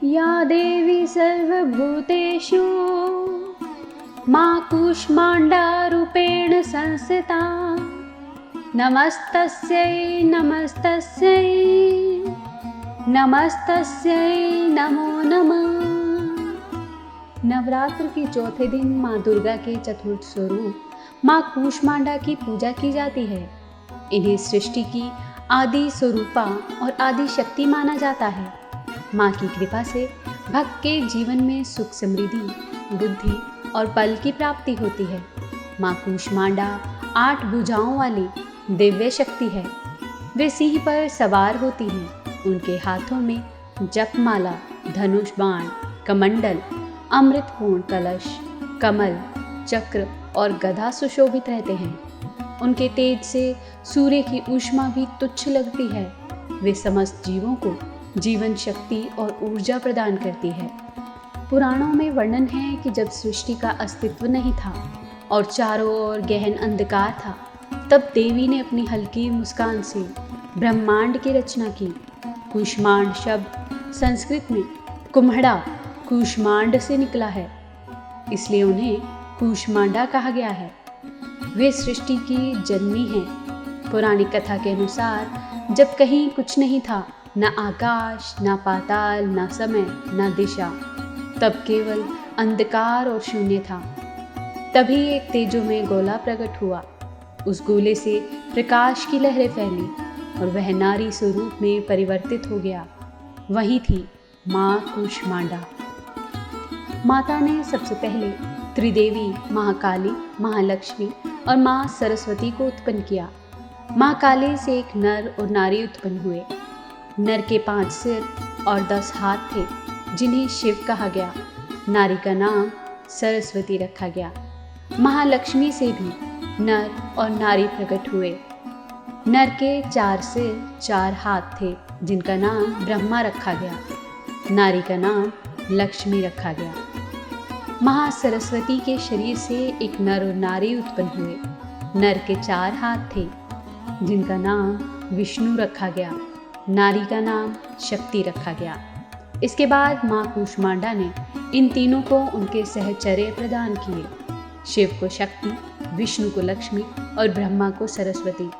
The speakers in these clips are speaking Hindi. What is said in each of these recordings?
या देवी सर्वभूतेषु मां कूष्माण्डारूपेण संस्थिता नमस्तस्यै नमस्तस्यै नमस्तस्यै नमो नमः। नवरात्र के चौथे दिन माँ दुर्गा के चतुर्थ स्वरूप माँ कूष्मांडा की पूजा की जाती है। इन्हें सृष्टि की आदि स्वरूपा और आदि शक्ति माना जाता है। माँ की कृपा से भक्त के जीवन में सुख, समृद्धि, बुद्धि और बल की प्राप्ति होती है। माँ कूष्मांडा 8 भुजाओं वाली दिव्य शक्ति है। वे सिंह पर सवार होती हैं। उनके हाथों में जपमाला, धनुष बाण, कमंडल, अमृतपूर्ण कलश, कमल, चक्र और गदा सुशोभित रहते हैं। उनके तेज से सूर्य की ऊष्मा भी तुच्छ लगती है। वे समस्त जीवों को जीवन शक्ति और ऊर्जा प्रदान करती है। पुराणों में वर्णन है कि जब सृष्टि का अस्तित्व नहीं था और चारों ओर गहन अंधकार था, तब देवी ने अपनी हल्की मुस्कान से ब्रह्मांड की रचना की। कूष्मांड शब्द संस्कृत में कुम्हड़ा कूष्मांड से निकला है, इसलिए उन्हें कूष्मांडा कहा गया है। वे सृष्टि की जननी हैं। पौराणिक कथा के अनुसार जब कहीं कुछ नहीं था, न आकाश, न पाताल, न समय, न दिशा, तब केवल अंधकार और शून्य था। तभी एक तेजोमय गोला प्रकट हुआ। उस गोले से प्रकाश की लहरें फैली और वह नारी स्वरूप में परिवर्तित हो गया। वही थी माँ कूष्मांडा। माता ने सबसे पहले त्रिदेवी महाकाली, महालक्ष्मी और माँ सरस्वती को उत्पन्न किया। माँ काली से एक नर और नारी उत्पन्न हुए। नर के 5 सिर और 10 हाथ थे, जिन्हें शिव कहा गया। नारी का नाम सरस्वती रखा गया। महालक्ष्मी से भी नर और नारी प्रकट हुए। नर के 4 सिर 4 हाथ थे, जिनका नाम ब्रह्मा रखा गया। नारी का नाम लक्ष्मी रखा गया। महासरस्वती के शरीर से एक नर और नारी उत्पन्न हुए। नर के 4 हाथ थे, जिनका नाम विष्णु रखा गया। नारी का नाम शक्ति रखा गया। इसके बाद माँ कूष्मांडा ने इन तीनों को उनके सहचर्य प्रदान किए। शिव को शक्ति, विष्णु को लक्ष्मी और ब्रह्मा को सरस्वती।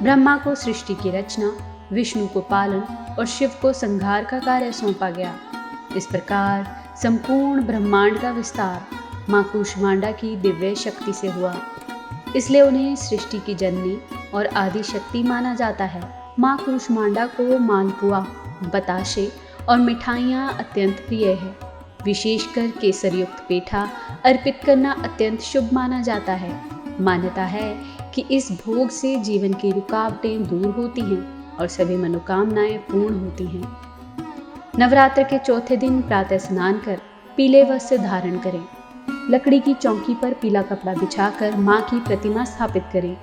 ब्रह्मा को सृष्टि की रचना, विष्णु को पालन और शिव को संहार का कार्य सौंपा गया। इस प्रकार संपूर्ण ब्रह्मांड का विस्तार माँ कूष्मांडा की दिव्य शक्ति से हुआ। इसलिए उन्हें सृष्टि की जननी और आदि शक्ति माना जाता है। माँ कूष्मांडा को मालपुआ, बताशे और मिठाइयाँ अत्यंत प्रिय है। विशेषकर केसर युक्त पेठा अर्पित करना अत्यंत शुभ माना जाता है। मान्यता है कि इस भोग से जीवन की रुकावटें दूर होती हैं और सभी मनोकामनाएं पूर्ण होती हैं। नवरात्र के चौथे दिन प्रातः स्नान कर पीले वस्त्र धारण करें। लकड़ी की चौकी पर पीला कपड़ा बिछाकर माँ की प्रतिमा स्थापित करें।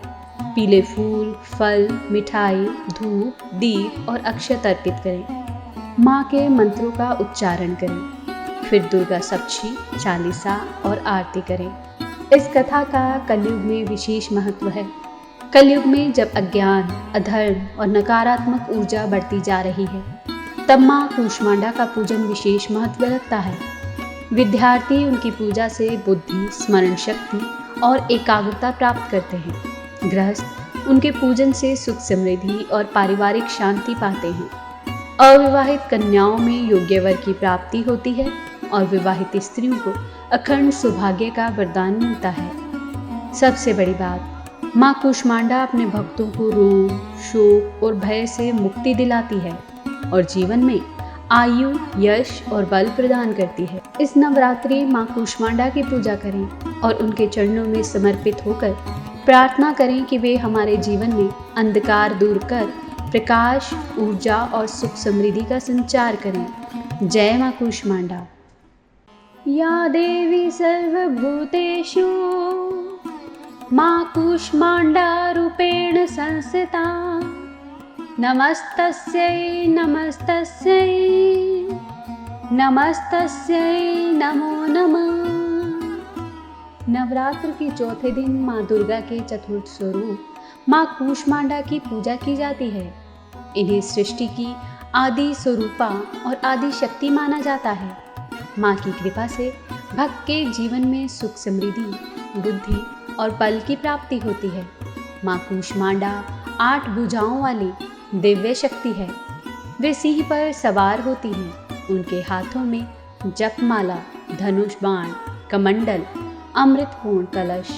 पीले फूल, फल, मिठाई, धूप, दीप और अक्षत अर्पित करें। माँ के मंत्रों का उच्चारण करें। फिर दुर्गा सप्तशी, चालीसा और आरती करें। इस कथा का कलयुग में विशेष महत्व है। कलयुग में जब अज्ञान, अधर्म और नकारात्मक ऊर्जा बढ़ती जा रही है, तब माँ कूष्मांडा का पूजन विशेष महत्व रखता है। विद्यार्थी उनकी पूजा से बुद्धि, स्मरण शक्ति और एकाग्रता प्राप्त करते हैं। गृहस्थ उनके पूजन से सुख, समृद्धि और पारिवारिक शांति पाते हैं। अविवाहित कन्याओं में योग्य वर की प्राप्ति होती है और विवाहित स्त्रियों को अखंड सौभाग्य का वरदान मिलता है। सबसे बड़ी बात, माँ कूष्मांडा अपने भक्तों को रोग, शोक और भय से मुक्ति दिलाती है और जीवन में आयु, यश और बल प्रदान करती है। इस नवरात्रि माँ कूष्मांडा की पूजा करें और उनके चरणों में समर्पित होकर प्रार्थना करें कि वे हमारे जीवन में अंधकार दूर कर प्रकाश, ऊर्जा और सुख समृद्धि का संचार करें। जय माँ कूष्मांडा। या देवी सर्वभूतेषु माँ कूष्मांडा रूपेण संस्थिता नमस्तस्यै नमस्तस्यै नमस्तस्यै नमो नमः। नवरात्र के चौथे दिन माँ दुर्गा के चतुर्थ स्वरूप माँ कूष्मांडा की पूजा की जाती है। इन्हें सृष्टि की आदि स्वरूपा और आदि शक्ति माना जाता है। माँ की कृपा से भक्त के जीवन में सुख, समृद्धि, बुद्धि और बल की प्राप्ति होती है। माँ कूष्मांडा 8 भुजाओं वाली दिव्य शक्ति है। वे सिंह पर सवार होती हैं। उनके हाथों में जपमाला, धनुष बाण, कमंडल, अमृतपूर्ण कलश,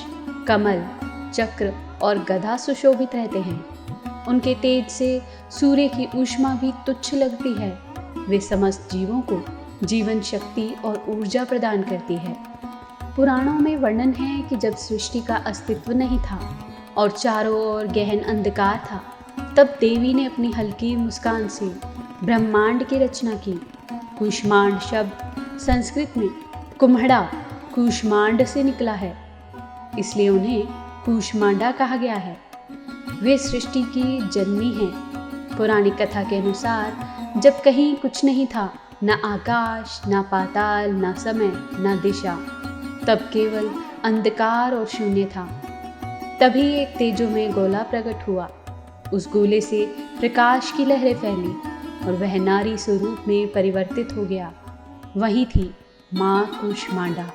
कमल, चक्र और गदा सुशोभित रहते हैं। उनके तेज से सूर्य की ऊष्मा भी तुच्छ लगती है। वे समस्त जीवों को जीवन शक्ति और ऊर्जा प्रदान करती है। पुराणों में वर्णन है कि जब सृष्टि का अस्तित्व नहीं था और चारों ओर गहन अंधकार था, तब देवी ने अपनी हल्की मुस्कान से ब्रह्मांड की रचना की। कूष्मांड शब्द संस्कृत में कुम्हड़ा कूष्मांड से निकला है, इसलिए उन्हें कूष्मांडा कहा गया है। वे सृष्टि की जननी हैं। पौराणिक कथा के अनुसार जब कहीं कुछ नहीं था, न आकाश, न पाताल, न समय, न दिशा, तब केवल अंधकार और शून्य था। तभी एक तेजोमय गोला प्रकट हुआ। उस गोले से प्रकाश की लहरें फैली और वह नारी स्वरूप में परिवर्तित हो गया। वही थी माँ कूष्मांडा।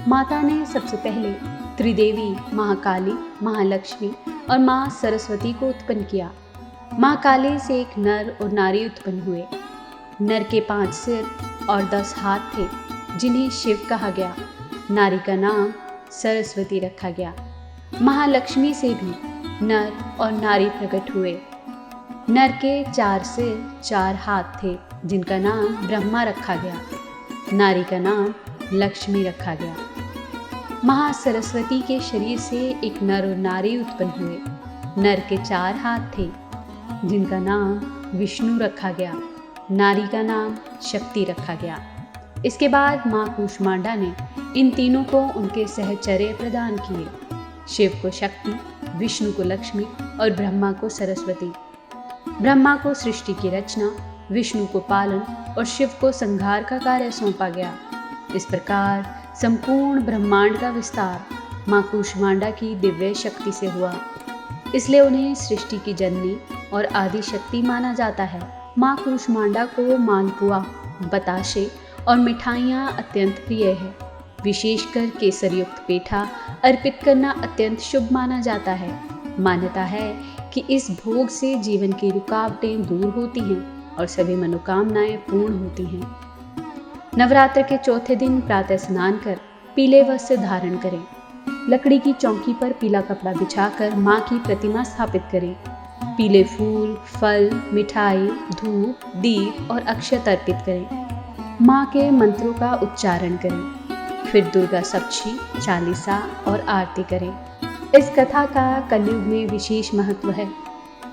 माता ने सबसे पहले त्रिदेवी महाकाली, महालक्ष्मी और माँ सरस्वती को उत्पन्न किया। माँ काली से एक नर और नारी उत्पन्न हुए। नर के 5 सिर और 10 हाथ थे, जिन्हें शिव कहा गया। नारी का नाम सरस्वती रखा गया। महालक्ष्मी से भी नर और नारी प्रकट हुए। नर के 4 सिर 4 हाथ थे, जिनका नाम ब्रह्मा रखा गया। नारी का नाम लक्ष्मी रखा गया। महासरस्वती के शरीर से एक नर और नारी उत्पन्न हुए। नर के 4 हाथ थे, जिनका नाम विष्णु रखा गया। नारी का नाम शक्ति रखा गया। इसके बाद माँ कूष्मांडा ने इन तीनों को उनके सहचर्य प्रदान किए। शिव को शक्ति, विष्णु को लक्ष्मी और ब्रह्मा को सरस्वती। ब्रह्मा को सृष्टि की रचना, विष्णु को पालन और शिव को संहार का कार्य सौंपा गया। इस प्रकार संपूर्ण ब्रह्मांड का विस्तार माँ कूष्मांडा की दिव्य शक्ति से हुआ। इसलिए उन्हें सृष्टि की जननी और आदि शक्ति माना जाता है। माँ कूष्मांडा को मालपुआ, बताशे और मिठाइयाँ अत्यंत प्रिय है। विशेषकर केसर युक्त पेठा अर्पित करना अत्यंत शुभ माना जाता है। मान्यता है कि इस भोग से जीवन की रुकावटें दूर होती हैं और सभी मनोकामनाएं पूर्ण होती हैं। नवरात्र के चौथे दिन प्रातः स्नान कर पीले वस्त्र धारण करें। लकड़ी की चौकी पर पीला कपड़ा बिछाकर माँ की प्रतिमा स्थापित करें। पीले फूल, फल, मिठाई, धूप, दीप और अक्षत अर्पित करें। माँ के मंत्रों का उच्चारण करें। फिर दुर्गा सप्तशी, चालीसा और आरती करें। इस कथा का कलयुग में विशेष महत्व है।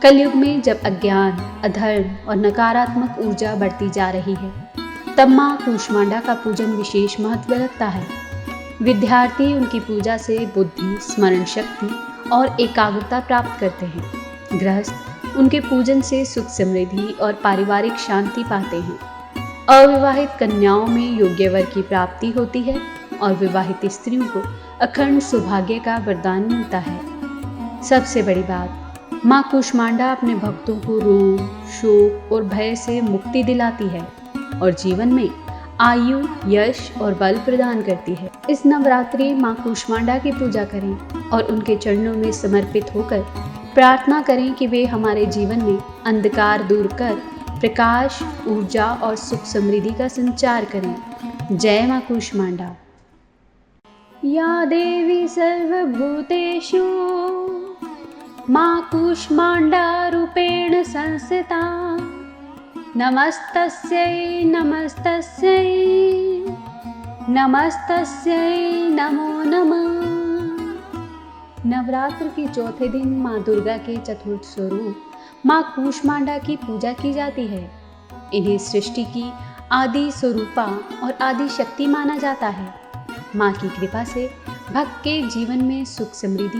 कलयुग में जब अज्ञान, अधर्म और नकारात्मक ऊर्जा बढ़ती जा रही है, तब माँ कूष्मांडा का पूजन विशेष महत्व रखता है। विद्यार्थी उनकी पूजा से बुद्धि, स्मरण शक्ति और एकाग्रता प्राप्त करते हैं। गृहस्थ उनके पूजन से सुख, समृद्धि और पारिवारिक शांति पाते हैं। अविवाहित कन्याओं में योग्य वर की प्राप्ति होती है और विवाहित स्त्रियों को अखंड सौभाग्य का वरदान मिलता है। सबसे बड़ी बात, माँ कूष्मांडा अपने भक्तों को रोग, शोक और भय से मुक्ति दिलाती है और जीवन में आयु, यश और बल प्रदान करती है। इस नवरात्रि माँ कूष्मांडा की पूजा करें और उनके चरणों में समर्पित होकर प्रार्थना करें कि वे हमारे जीवन में अंधकार दूर कर प्रकाश, ऊर्जा और सुख समृद्धि का संचार करें। जय माँ कूष्मांडा। या देवी सर्वभूतेषु माँ कूष्मांडा रूपेण संस्थिता, नमस्तस्यै नमस्तस्यै नमस्तस्यै नमो नमः। नवरात्र के चौथे दिन माँ दुर्गा के चतुर्थ स्वरूप माँ कूष्मांडा की पूजा की जाती है। इन्हें सृष्टि की आदि स्वरूपा और आदि शक्ति माना जाता है। माँ की कृपा से भक्त के जीवन में सुख, समृद्धि,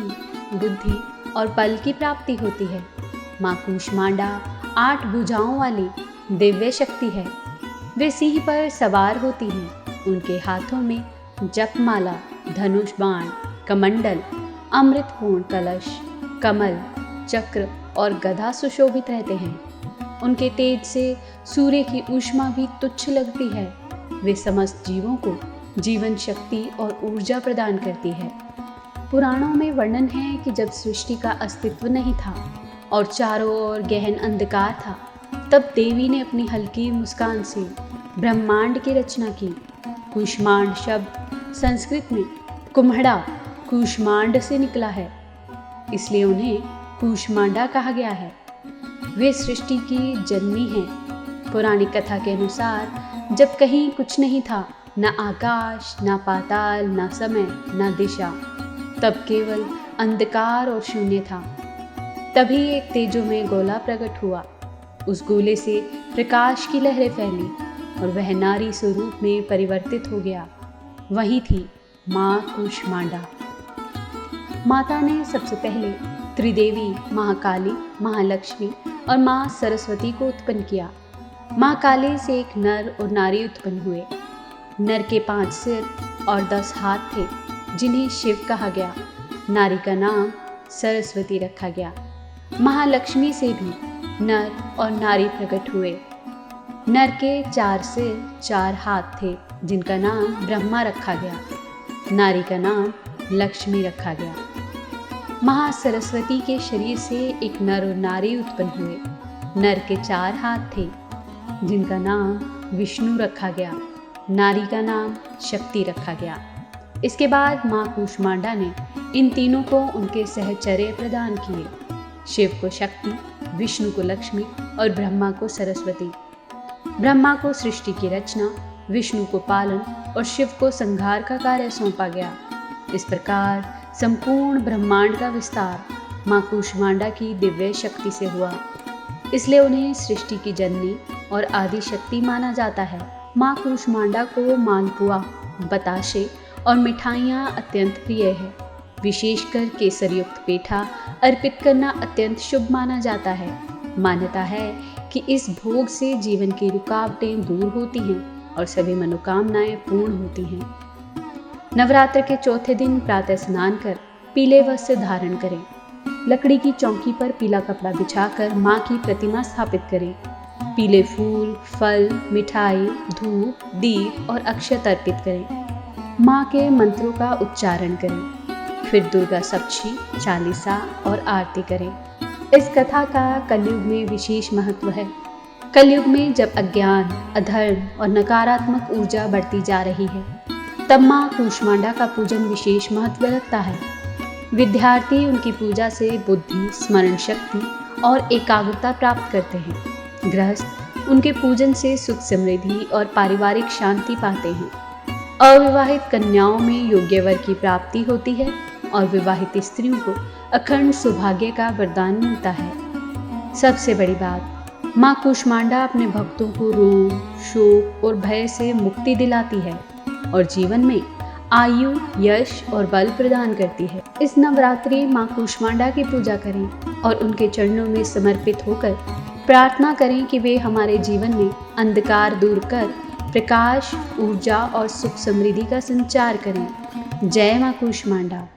बुद्धि और बल की प्राप्ति होती है। माँ कूष्मांडा 8 भुजाओं वाली दिव्य शक्ति है। वे सिंह पर सवार होती हैं। उनके हाथों में जपमाला, धनुष बाण, कमंडल, अमृतपूर्ण कलश, कमल, चक्र और गदा सुशोभित रहते हैं। उनके तेज से सूर्य की ऊष्मा भी तुच्छ लगती है। वे समस्त जीवों को जीवन शक्ति और ऊर्जा प्रदान करती है। पुराणों में वर्णन है कि जब सृष्टि का अस्तित्व नहीं था और चारों ओर गहन अंधकार था, तब देवी ने अपनी हल्की मुस्कान से ब्रह्मांड की रचना की। कूष्मांड शब्द संस्कृत में कुम्हड़ा कूष्मांड से निकला है, इसलिए उन्हें कूष्मांडा कहा गया है। वे सृष्टि की जननी हैं। पुरानी कथा के अनुसार जब कहीं कुछ नहीं था, न आकाश, न पाताल, न समय, न दिशा, तब केवल अंधकार और शून्य था। तभी एक तेजोमय गोला प्रकट हुआ। उस गोले से प्रकाश की लहरें फैली और वह नारी स्वरूप में परिवर्तित हो गया। वही थी माँ कूष्मांडा। माता ने सबसे पहले त्रिदेवी महाकाली, महालक्ष्मी और माँ सरस्वती को उत्पन्न किया। माँ काली से एक नर और नारी उत्पन्न हुए। नर के 5 सिर और 10 हाथ थे, जिन्हें शिव कहा गया। नारी का नाम सरस्वती रखा गया। महालक्ष्मी से भी नर और नारी प्रकट हुए। नर के 4 सिर 4 हाथ थे, जिनका नाम ब्रह्मा रखा गया। नारी का नाम लक्ष्मी रखा गया। महासरस्वती के शरीर से एक नर और नारी उत्पन्न हुए। नर के 4 हाथ थे, जिनका नाम विष्णु रखा गया। नारी का नाम शक्ति रखा गया। इसके बाद माँ कूष्मांडा ने इन तीनों को उनके सहचर्य प्रदान किए। शिव को शक्ति, विष्णु को लक्ष्मी और ब्रह्मा को सरस्वती। ब्रह्मा को सृष्टि की रचना, विष्णु को पालन और शिव को संहार का कार्य सौंपा गया। इस प्रकार संपूर्ण ब्रह्मांड का विस्तार माँ कूष्मांडा की दिव्य शक्ति से हुआ। इसलिए उन्हें सृष्टि की जननी और आदि शक्ति माना जाता है। माँ कूष्मांडा को मालपुआ, बताशे और मिठाइयाँ अत्यंत प्रिय है। विशेषकर केसर युक्त पेठा अर्पित करना अत्यंत शुभ माना जाता है। मान्यता है कि इस भोग से जीवन की रुकावटें दूर होती हैं और सभी मनोकामनाएं पूर्ण होती हैं। नवरात्र के चौथे दिन प्रातः स्नान कर पीले वस्त्र धारण करें। लकड़ी की चौकी पर पीला कपड़ा बिछाकर माँ की प्रतिमा स्थापित करें। पीले फूल, फल, मिठाई, धूप, दीप और अक्षत अर्पित करें। माँ के मंत्रों का उच्चारण करें। फिर दुर्गा सप्तशी, चालीसा और आरती करें। इस कथा का कलयुग में विशेष महत्व है। कलयुग में जब अज्ञान, अधर्म और नकारात्मक ऊर्जा बढ़ती जा रही है, तब माँ कूष्मांडा का पूजन विशेष महत्व रखता है। विद्यार्थी उनकी पूजा से बुद्धि, स्मरण शक्ति और एकाग्रता प्राप्त करते हैं। गृहस्थ उनके पूजन से सुख, समृद्धि और पारिवारिक शांति पाते हैं। अविवाहित कन्याओं में योग्य वर की प्राप्ति होती है और विवाहित स्त्रियों को अखंड सौभाग्य का वरदान मिलता है। सबसे बड़ी बात, माँ कूष्मांडा अपने भक्तों को रोग, शोक और भय से मुक्ति दिलाती है और जीवन में आयु, यश और बल प्रदान करती है। इस नवरात्रि माँ कूष्मांडा की पूजा करें और उनके चरणों में समर्पित होकर प्रार्थना करें कि वे हमारे जीवन में अंधकार दूर कर प्रकाश, ऊर्जा और सुख समृद्धि का संचार करें। जय माँ कूष्मांडा।